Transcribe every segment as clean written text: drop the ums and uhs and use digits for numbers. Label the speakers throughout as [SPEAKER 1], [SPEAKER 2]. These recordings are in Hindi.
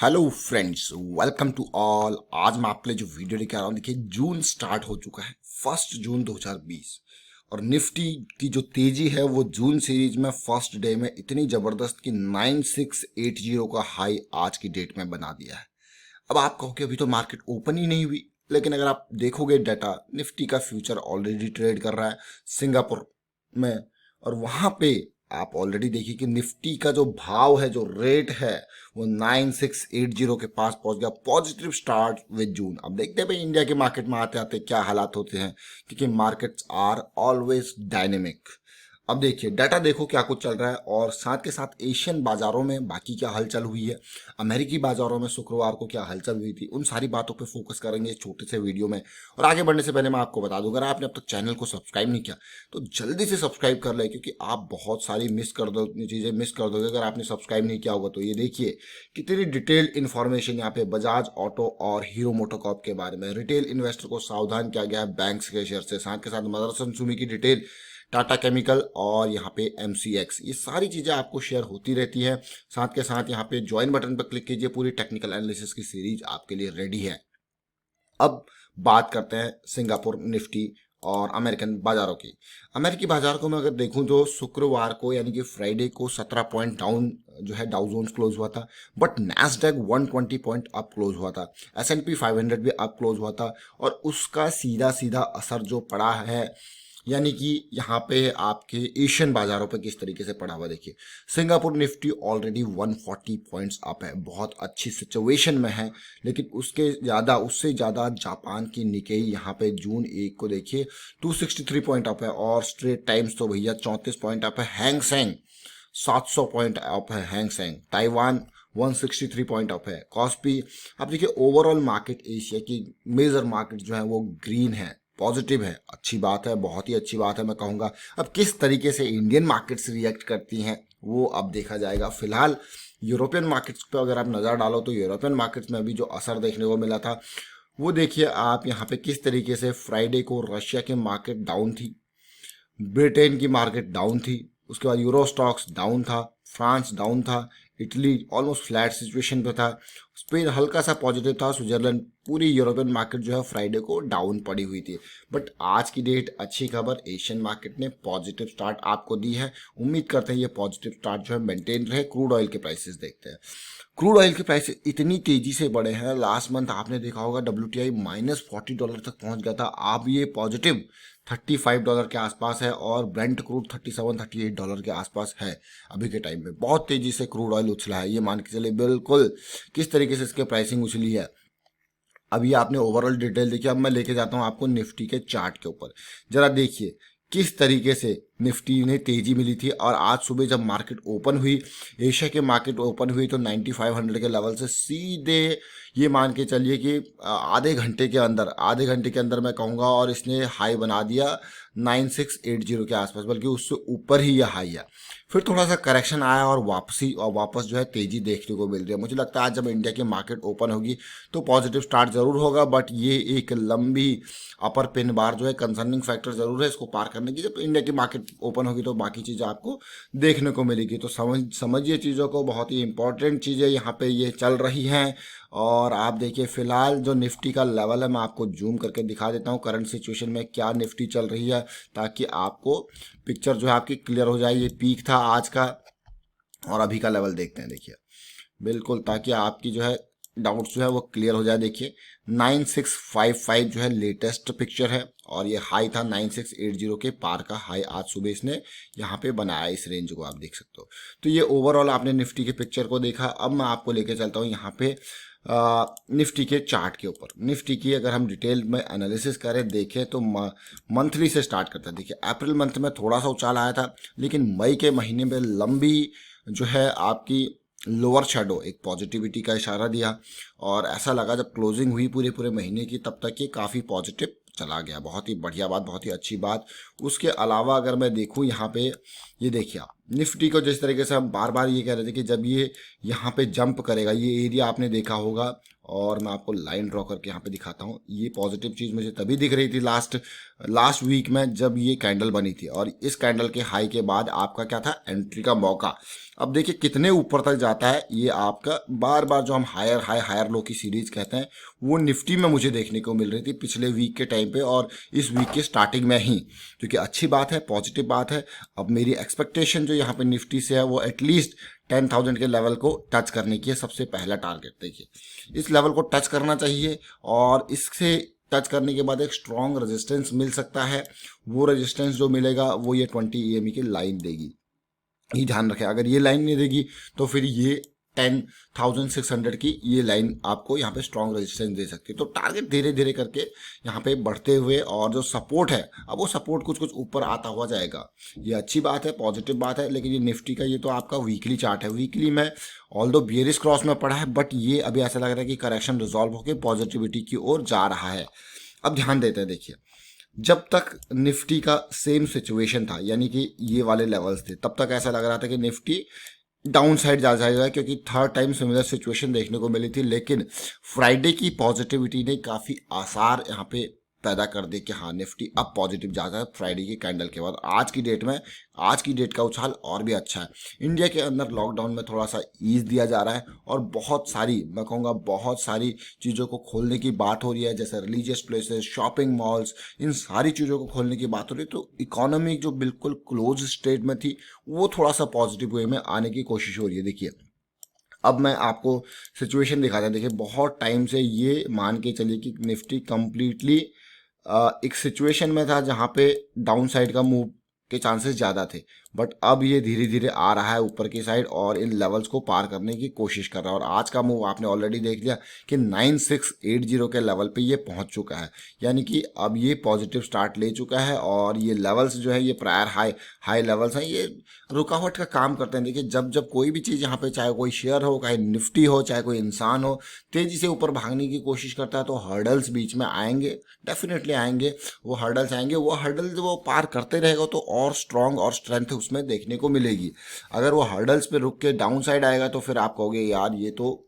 [SPEAKER 1] Hello friends, welcome to all. आज मैं आपके लिए जो वीडियो लेके आ रहा हूँ, देखिए जून स्टार्ट हो चुका है, 1 जून 2020। और निफ्टी की जो तेजी है वो जून सीरीज में फर्स्ट डे में इतनी जबरदस्त कि 9680 का हाई आज की डेट में बना दिया है। अब आप कहो कि अभी तो मार्केट ओपन ही नहीं हुई, लेकिन अगर आप देखोगे डाटा, निफ्टी का फ्यूचर ऑलरेडी ट्रेड कर रहा है सिंगापुर में। और वहां पे आप ऑलरेडी देखिए कि निफ्टी का जो भाव है, जो रेट है, वो 9680 के पास पहुंच गया। पॉजिटिव स्टार्ट विद जून। अब देखते हैं भाई इंडिया के मार्केट में आते आते क्या हालात होते हैं, क्योंकि मार्केट्स आर ऑलवेज डायनेमिक। अब देखिए डाटा, देखो क्या कुछ चल रहा है, और साथ के साथ एशियन बाजारों में बाकी क्या हलचल हुई है, अमेरिकी बाजारों में शुक्रवार को क्या हलचल हुई थी, उन सारी बातों पे फोकस करेंगे इस छोटे से वीडियो में। और आगे बढ़ने से पहले मैं आपको बता दूं, अगर आपने अब तक चैनल को सब्सक्राइब नहीं किया तो जल्दी से सब्सक्राइब कर ले, क्योंकि आप बहुत सारी चीज़ें मिस कर दोगे अगर आपने सब्सक्राइब नहीं किया होगा। तो ये देखिए कितनी डिटेल्ड इन्फॉर्मेशन यहाँ पे बजाज ऑटो और हीरो मोटोकॉर्प के बारे में। रिटेल इन्वेस्टर को सावधान किया गया है बैंक्स के शेयर से, साथ के साथ मदरसन सुमी की डिटेल, टाटा केमिकल और यहाँ पे एमसीएक्स, ये सारी चीज़ें आपको शेयर होती रहती है। साथ के साथ यहाँ पे ज्वाइन बटन पर क्लिक कीजिए, पूरी टेक्निकल एनालिसिस की सीरीज आपके लिए रेडी है। अब बात करते हैं सिंगापुर निफ्टी और अमेरिकन बाजारों की। अमेरिकी बाजार को मैं अगर देखूं तो शुक्रवार को यानी कि फ्राइडे को 17 पॉइंट डाउन जो है डाउ जोन्स क्लोज हुआ था, but Nasdaq 120 point up close हुआ था। एस&पी 500 भी अप क्लोज हुआ था, और उसका सीधा सीधा असर जो पड़ा है, यानी कि यहाँ पे आपके एशियन बाजारों पे किस तरीके से पड़ा हुआ देखिए। Singapore Nifty already 140 points up है, बहुत अच्छी सिचुएशन में है। लेकिन उससे ज़्यादा जापान की निकेई यहाँ पे जून 1 को देखिए 263 पॉइंट अप है, और स्ट्रेट टाइम्स तो भैया 34 पॉइंट अप है। हैंग सेंग 700 पॉइंट अप है। Hang Seng Taiwan 163 point up है। कॉस्पी, अब देखिए ओवरऑल मार्केट एशिया की मेजर मार्केट जो है वो ग्रीन है, पॉजिटिव है। अच्छी बात है, बहुत ही अच्छी बात है मैं कहूँगा। अब किस तरीके से इंडियन मार्केट्स रिएक्ट करती हैं वो अब देखा जाएगा। फिलहाल यूरोपियन मार्केट्स पर अगर आप नज़र डालो तो यूरोपियन मार्केट्स में अभी जो असर देखने को मिला था वो देखिए आप यहाँ पे किस तरीके से। फ्राइडे को रशिया की मार्केट डाउन थी, ब्रिटेन की मार्केट डाउन थी, उसके बाद यूरो स्टॉक्स डाउन था, फ्रांस डाउन था, इटली ऑलमोस्ट फ्लैट सिचुएशन पे था, स्पेन हल्का सा पॉजिटिव था, स्विट्जरलैंड, पूरी यूरोपियन मार्केट जो है फ्राइडे को डाउन पड़ी हुई थी। बट आज की डेट अच्छी खबर, एशियन मार्केट ने पॉजिटिव स्टार्ट आपको दी है। उम्मीद करते हैं ये पॉजिटिव स्टार्ट जो है मेंटेन रहे। क्रूड ऑयल के प्राइसेस देखते हैं। क्रूड ऑयल के प्राइस इतनी तेजी से बढ़े हैं, लास्ट मंथ आपने देखा होगा WTI -$40 तक पहुंच गया था, अब ये पॉजिटिव $35 के आसपास है, और ब्रेंट क्रूड $37-38 के आसपास है अभी के टाइम पे। बहुत तेजी से क्रूड ऑयल उछला है, ये मान के चले बिल्कुल किस तरीके से इसके प्राइसिंग उछली है। अभी आपने ओवरऑल डिटेल देखी, अब मैं लेके जाता हूँ आपको निफ्टी के चार्ट के ऊपर। जरा देखिए किस तरीके से निफ्टी ने तेजी मिली थी, और आज सुबह जब मार्केट ओपन हुई, एशिया के मार्केट ओपन हुई, तो 9500 के लेवल से सीधे ये मान के चलिए कि आधे घंटे के अंदर मैं कहूँगा, और इसने हाई बना दिया 9680 के आसपास, बल्कि उससे ऊपर ही यह हाई है। फिर थोड़ा सा करेक्शन आया, और वापस जो है तेजी देखने को मिल रही है। मुझे लगता है आज जब इंडिया की मार्केट ओपन होगी तो पॉजिटिव स्टार्ट जरूर होगा, बट ये एक लंबी अपर पिन बार जो है कंसर्निंग फैक्टर जरूर है इसको पार करने की। जब इंडिया की मार्केट ओपन होगी तो बाकी चीज़ें आपको देखने को मिलेगी। तो समझिए चीज़ों को, बहुत ही इंपॉर्टेंट चीज़ें यहाँ पे ये चल रही हैं। और आप देखिए फिलहाल जो निफ्टी का लेवल है, मैं आपको जूम करके दिखा देता हूँ करंट सिचुएशन में क्या निफ्टी चल रही है, ताकि आपको पिक्चर जो है आपकी क्लियर हो जाए। ये पीक था आज का, और अभी का लेवल देखते हैं देखिए, बिल्कुल, ताकि आपकी जो है डाउट्स जो है वो क्लियर हो जाए। देखिए 9655 जो है लेटेस्ट पिक्चर है, और ये हाई था 9680 के पार का हाई आज सुबह इसने यहाँ पे बनाया। इस रेंज को आप देख सकते हो। तो ये ओवरऑल आपने निफ्टी के पिक्चर को देखा। अब मैं आपको लेके चलता हूँ यहाँ पे निफ्टी के चार्ट के ऊपर। निफ्टी की अगर हम डिटेल में एनालिसिस करें, देखें तो मंथली से स्टार्ट करते हैं। देखिए अप्रैल मंथ में थोड़ा सा उछाल आया था, लेकिन मई के महीने में लंबी जो है आपकी लोअर शेडो एक पॉजिटिविटी का इशारा दिया, और ऐसा लगा जब क्लोजिंग हुई पूरे महीने की तब तक ये काफ़ी पॉजिटिव चला गया। बहुत ही बढ़िया बात, बहुत ही अच्छी बात। उसके अलावा अगर मैं देखूं यहाँ पे, ये देखिए आप निफ्टी को जिस तरीके से हम बार बार ये कह रहे थे कि जब ये यहाँ पे जंप करेगा, ये एरिया आपने देखा होगा और मैं आपको लाइन ड्रॉ करके यहाँ पे दिखाता हूँ। ये पॉजिटिव चीज़ मुझे तभी दिख रही थी लास्ट वीक में जब ये कैंडल बनी थी, और इस कैंडल के हाई के बाद आपका क्या था, एंट्री का मौका। अब देखिए कितने ऊपर तक जाता है ये आपका, बार बार जो हम हायर हाई हायर लो की सीरीज कहते हैं वो निफ्टी में मुझे देखने को मिल रही थी पिछले वीक के टाइम पे और इस वीक के स्टार्टिंग में ही, क्योंकि अच्छी बात है, पॉजिटिव बात है। अब मेरी एक्सपेक्टेशन जो यहाँ पे निफ्टी से है वो एटलीस्ट 10,000 के लेवल को टच करने की है। सबसे पहला टारगेट देखिए इस लेवल को टच करना चाहिए, और इससे टच करने के बाद एक स्ट्रॉन्ग रेजिस्टेंस मिल सकता है। वो रेजिस्टेंस जो मिलेगा वो ये 20 EME की लाइन देगी। ये ध्यान रखें, अगर ये लाइन नहीं देगी तो फिर ये 10,600 की ये लाइन आपको यहाँ पे स्ट्रॉन्ग रेजिस्टेंस दे सकती है। तो टारगेट धीरे धीरे करके यहाँ पे बढ़ते हुए, और जो सपोर्ट है अब वो सपोर्ट कुछ कुछ ऊपर आता हुआ जाएगा। ये अच्छी बात है, पॉजिटिव बात है। लेकिन ये निफ्टी का ये तो आपका वीकली चार्ट है, वीकली में ऑल्दो बियरिश क्रॉस में पड़ा है, बट ये अभी ऐसा लग रहा है कि करेक्शन रिजॉल्व होकर पॉजिटिविटी की ओर जा रहा है। अब ध्यान देते हैं, देखिए जब तक निफ्टी का सेम सिचुएशन था, यानी कि ये वाले लेवल्स थे, तब तक ऐसा लग रहा था कि निफ्टी डाउन साइड जा जाएगा, क्योंकि थर्ड टाइम सिमिलर सिचुएशन देखने को मिली थी। लेकिन फ्राइडे की पॉजिटिविटी ने काफ़ी आसार यहाँ पे पैदा कर दिए कि हाँ निफ्टी अब पॉजिटिव जाता है फ्राइडे की कैंडल के बाद। आज की डेट का उछाल और भी अच्छा है। इंडिया के अंदर लॉकडाउन में थोड़ा सा ईज दिया जा रहा है, और बहुत सारी, मैं कहूँगा बहुत सारी चीज़ों को खोलने की बात हो रही है, जैसे रिलीजियस प्लेसेस, शॉपिंग मॉल्स, इन सारी चीज़ों को खोलने की बात हो रही है। तो इकोनॉमी जो बिल्कुल क्लोज स्टेट में थी वो थोड़ा सा पॉजिटिव वे में आने की कोशिश हो रही है। देखिए अब मैं आपको सिचुएशन दिखाता हूँ। देखिए बहुत टाइम से ये मान के चलिए कि निफ्टी कंप्लीटली एक सिचुएशन में था जहाँ पे डाउन साइड का मूव के चांसेस ज़्यादा थे, बट अब ये धीरे धीरे आ रहा है ऊपर की साइड और इन लेवल्स को पार करने की कोशिश कर रहा है। और आज का मूव आपने ऑलरेडी देख लिया कि 9680 के लेवल पे ये पहुंच चुका है, यानी कि अब ये पॉजिटिव स्टार्ट ले चुका है। और ये लेवल्स जो है ये प्रायर हाई लेवल्स हैं, ये रुकावट का काम करते हैं। देखिए जब जब कोई भी चीज़ यहाँ पे, चाहे कोई शेयर हो, चाहे निफ्टी हो, चाहे कोई इंसान हो, तेज़ी से ऊपर भागने की कोशिश करता है तो हर्डल्स बीच में आएंगे, डेफिनेटली आएंगे। वो हर्डल्स आएंगे, वो हर्डल जो वो पार करते रहेगा तो और स्ट्रॉन्ग और स्ट्रेंथ उसमें देखने को मिलेगी। अगर वो हर्डल्स पे रुक के डाउन साइड आएगा तो फिर आप कहोगे यार ये तो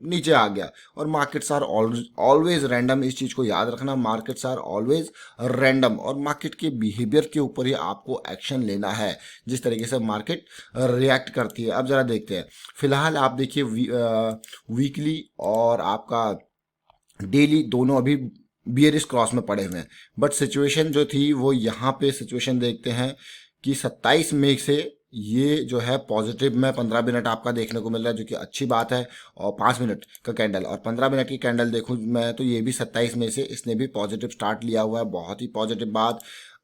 [SPEAKER 1] नीचे आ गया। और मार्केट्स आर ऑलवेज रैंडम, इस चीज़ को याद रखना, मार्केट्स आर ऑलवेज रैंडम, और मार्केट के बिहेवियर के ऊपर ही आपको एक्शन लेना है, जिस तरीके से मार्केट रिएक्ट करती है। अब ज़रा देखते हैं, फिलहाल आप देखिए वीकली और आपका डेली दोनों अभी बियरिश क्रॉस में पड़े हुए हैं, बट सिचुएशन जो थी वो यहाँ पे सिचुएशन देखते हैं कि 27 मई से ये जो है पॉजिटिव में 15 मिनट आपका देखने को मिल रहा है, जो कि अच्छी बात है। और 5 मिनट का कैंडल और 15 मिनट की कैंडल देखूं मैं तो ये भी 27 मई से इसने भी पॉजिटिव स्टार्ट लिया हुआ है, बहुत ही पॉजिटिव बात।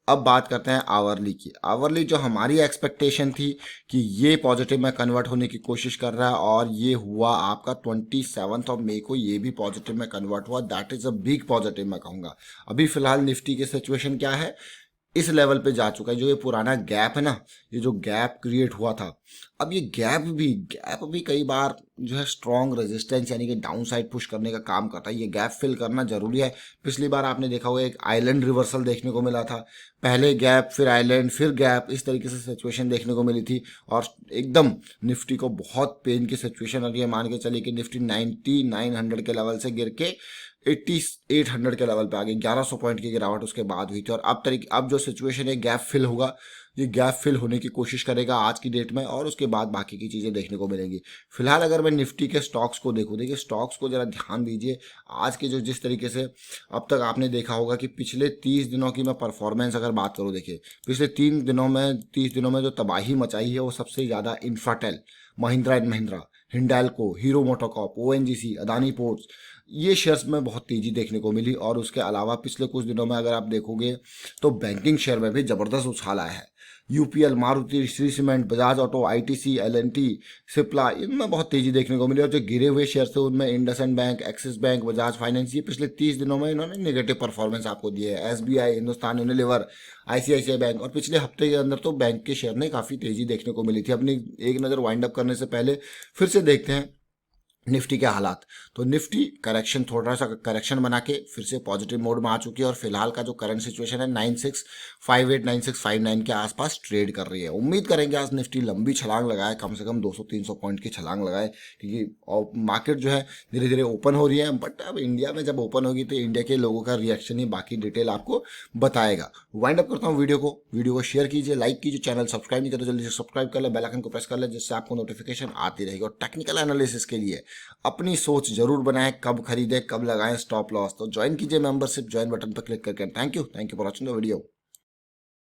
[SPEAKER 1] अब बात करते हैं आवरली की। आवरली जो हमारी एक्सपेक्टेशन थी कि ये पॉजिटिव में कन्वर्ट होने की कोशिश कर रहा है, और ये हुआ आपका 27 मई को, ये भी पॉजिटिव में कन्वर्ट हुआ। That is a big positive मैं कहूँगा। अभी फिलहाल निफ्टी की सिचुएशन क्या है, इस लेवल पे जा चुका है। जो ये पुराना गैप है ना, ये जो गैप क्रिएट हुआ था, अब ये गैप भी कई बार जो है स्ट्रॉन्ग रेजिस्टेंस यानी कि डाउन साइड पुश करने का काम करता है। ये गैप फिल करना जरूरी है। पिछली बार आपने देखा होगा एक आइलैंड रिवर्सल देखने को मिला था, पहले गैप फिर आइलैंड फिर गैप, इस तरीके से सिचुएशन देखने को मिली थी, और एकदम निफ्टी को बहुत पेन की सिचुएशन आ रही है। मान के चलिए कि निफ्टी 9900 के लेवल से गिर के 8800 के लेवल पे आ गई, 1100 पॉइंट की गिरावट उसके बाद हुई थी। और अब जो सिचुएशन है गैप फिल होगा, ये गैप फिल होने की कोशिश करेगा आज की डेट में, और उसके बाद बाकी की चीज़ें देखने को मिलेंगी। फिलहाल अगर मैं निफ्टी के स्टॉक्स को देखूँ, देखिए स्टॉक्स को ज़रा ध्यान दीजिए। आज के जो जिस तरीके से अब तक आपने देखा होगा कि पिछले 30 दिनों की मैं परफॉर्मेंस अगर बात करूँ, देखिए पिछले 30 दिनों में जो तबाही मचाई है वो सबसे ज़्यादा Infratel, Mahindra and Mahindra, Hindalco, hero MotoCorp, ONGC, Adani ports, ये शेयर्स में बहुत तेज़ी देखने को मिली। और उसके अलावा पिछले कुछ दिनों में अगर आप देखोगे तो बैंकिंग शेयर में भी ज़बरदस्त उछाल आया है। UPL, Maruti, Shree cement, Bajaj auto, ITC, L&T, Cipla, इनमें बहुत तेज़ी देखने को मिली। और जो गिरे हुए शेयर थे उनमें IndusInd bank, axis bank, Bajaj finance, ये पिछले 30 दिनों में इन्होंने नेगेटिव परफॉर्मेंस आपको दी है। SBI, Hindustan Unilever, ICICI bank, और पिछले हफ्ते के अंदर तो बैंक के शेयर ने काफ़ी तेज़ी देखने को मिली थी। अपनी एक नज़र वाइंड अप करने से पहले फिर से देखते हैं निफ्टी के हालात। तो निफ्टी करेक्शन, थोड़ा सा करेक्शन बना के फिर से पॉजिटिव मोड में आ चुकी है और फिलहाल का जो करंट सिचुएशन है 9658 9659 के आसपास ट्रेड कर रही है। उम्मीद करेंगे आज निफ्टी लंबी छलांग लगाए, कम से कम 200-300 पॉइंट की छलांग लगाए, क्योंकि मार्केट जो है धीरे धीरे ओपन हो रही है। बट अब इंडिया में जब ओपन होगी तो इंडिया के लोगों का रिएक्शन ही बाकी डिटेल आपको बताएगा। वाइंड अप करता हूँ वीडियो को शेयर कीजिए, लाइक कीजिए, चैनल सब्सक्राइब नहीं करते जल्दी से सब्सक्राइब कर ले, बेल आइकन को प्रेस कर ले, जिससे आपको नोटिफिकेशन आती रहेगी। और टेक्निकल एनालिसिस के लिए अपनी सोच जरूर बनाएं, कब खरीदें कब लगाएं स्टॉप लॉस। तो ज्वाइन कीजिए मेंबरशिप, ज्वाइन बटन पर क्लिक करके। Thank you for watching the video.